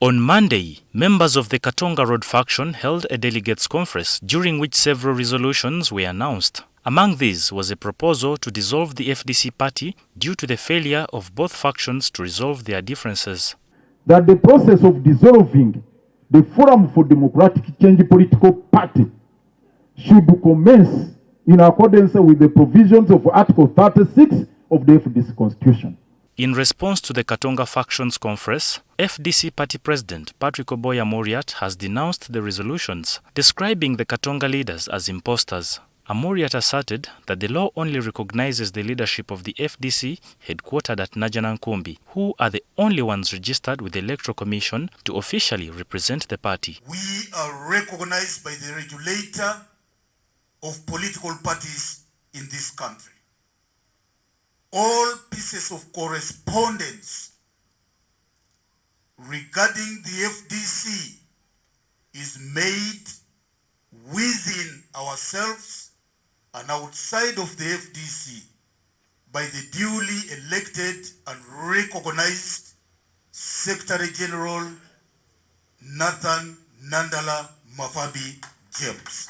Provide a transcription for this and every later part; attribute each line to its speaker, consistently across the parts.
Speaker 1: On Monday, members of the Katonga Road Faction held a Delegates Conference during which several resolutions were announced. Among these was a proposal to dissolve the FDC party due to the failure of both factions to resolve their differences.
Speaker 2: That the process of dissolving the Forum for Democratic Change political party should commence in accordance with the provisions of Article 36 of the FDC Constitution.
Speaker 1: In response to the Katonga Factions Conference, FDC Party President Patrick Oboya Amuriat has denounced the resolutions, describing the Katonga leaders as imposters. Amuriat asserted that the law only recognizes the leadership of the FDC headquartered at Najjanankumbi, who are the only ones registered with the Electoral Commission to officially represent the party.
Speaker 3: We are recognized by the regulator of political parties in this country. All pieces of correspondence regarding the FDC is made within ourselves and outside of the FDC by the duly elected and recognized Secretary General Nathan Nandala Mafabi James.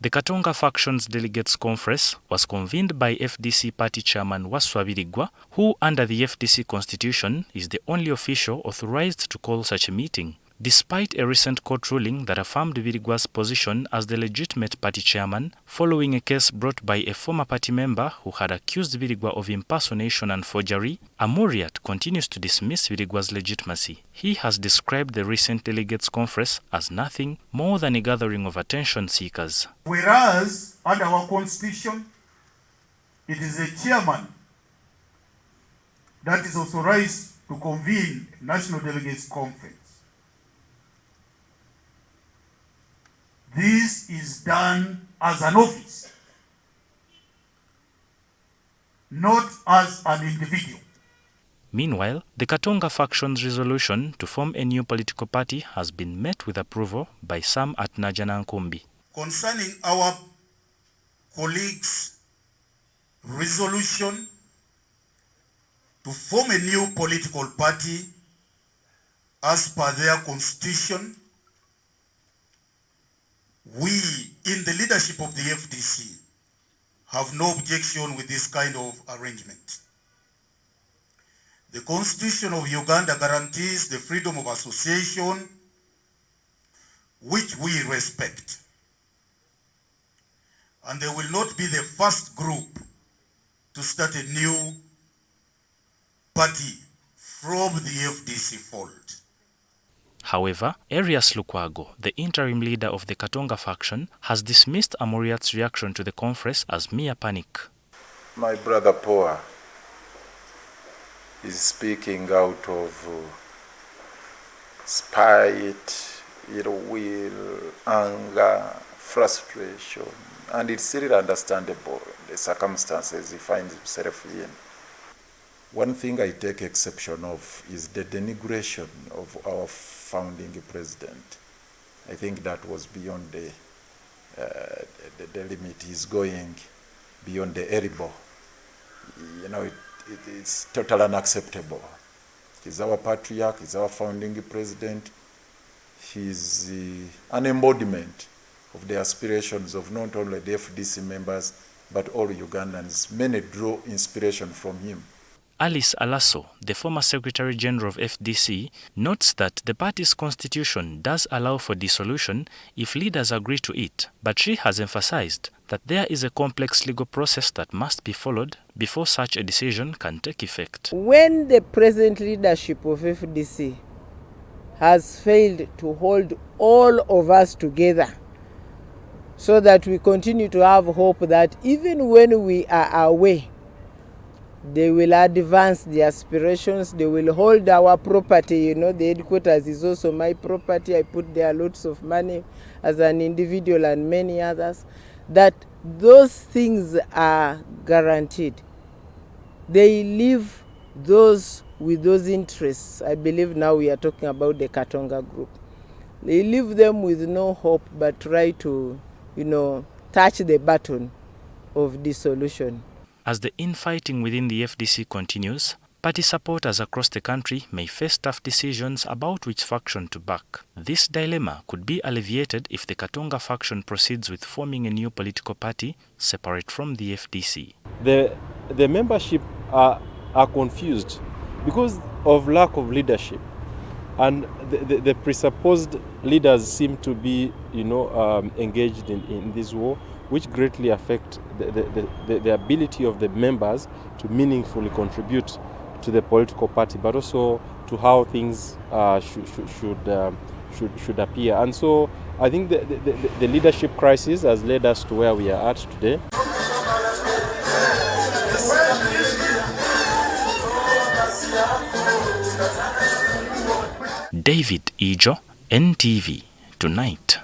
Speaker 1: The Katonga Factions Delegates Conference was convened by FDC Party Chairman Waswa Birigwa, who under the FDC Constitution is the only official authorized to call such a meeting, despite a recent court ruling that affirmed Birigwa's position as the legitimate party chairman following a case brought by a former party member who had accused Birigwa of impersonation and forgery. Amuriat continues to dismiss Birigwa's legitimacy. He has described the recent Delegates Conference as nothing more than a gathering of attention seekers.
Speaker 3: Whereas under our constitution, it is a chairman that is authorized to convene National Delegates Conference. This is done as an office, not as an individual.
Speaker 1: Meanwhile, the Katonga Faction's resolution to form a new political party has been met with approval by some at Najjanankumbi.
Speaker 3: Concerning our colleagues' resolution to form a new political party as per their constitution, we, in the leadership of the FDC, have no objection with this kind of arrangement. The Constitution of Uganda guarantees the freedom of association, which we respect. And they will not be the first group to start a new party from the FDC fold.
Speaker 1: However, Arias Lukwago, the interim leader of the Katonga faction, has dismissed Amuriat's reaction to the conference as mere panic.
Speaker 4: My brother Poa is speaking out of spite, ill will, anger, frustration, and it's really understandable, the circumstances he finds himself in. One thing I take exception of is the denigration of our founding president. I think that was beyond the limit. He's going beyond the elbow. You know, it's totally unacceptable. He's our patriarch, he's our founding president. He's an embodiment of the aspirations of not only the FDC members, but all Ugandans. Many draw inspiration from him.
Speaker 1: Alice Alaso, the former Secretary General of FDC, notes that the party's constitution does allow for dissolution if leaders agree to it, but she has emphasized that there is a complex legal process that must be followed before such a decision can take effect.
Speaker 5: When the present leadership of FDC has failed to hold all of us together so that we continue to have hope that even when we are away, they will advance the aspirations, they will hold our property. You know, the headquarters is also my property. I put there lots of money as an individual and many others. That those things are guaranteed. They leave those with those interests. I believe now we are talking about the Katonga group. They leave them with no hope but try to, touch the button of dissolution.
Speaker 1: As the infighting within the FDC continues, Party supporters across the country may face tough decisions about which faction to back. This dilemma could be alleviated if the Katonga faction proceeds with forming a new political party separate from the FDC.
Speaker 6: The membership are confused because of lack of leadership, and the presupposed leaders seem to be, engaged in this war, which greatly affect the ability of the members to meaningfully contribute to the political party, but also to how things should appear. And so I think the leadership crisis has led us to where we are at today.
Speaker 1: David Ijo, NTV, Tonight.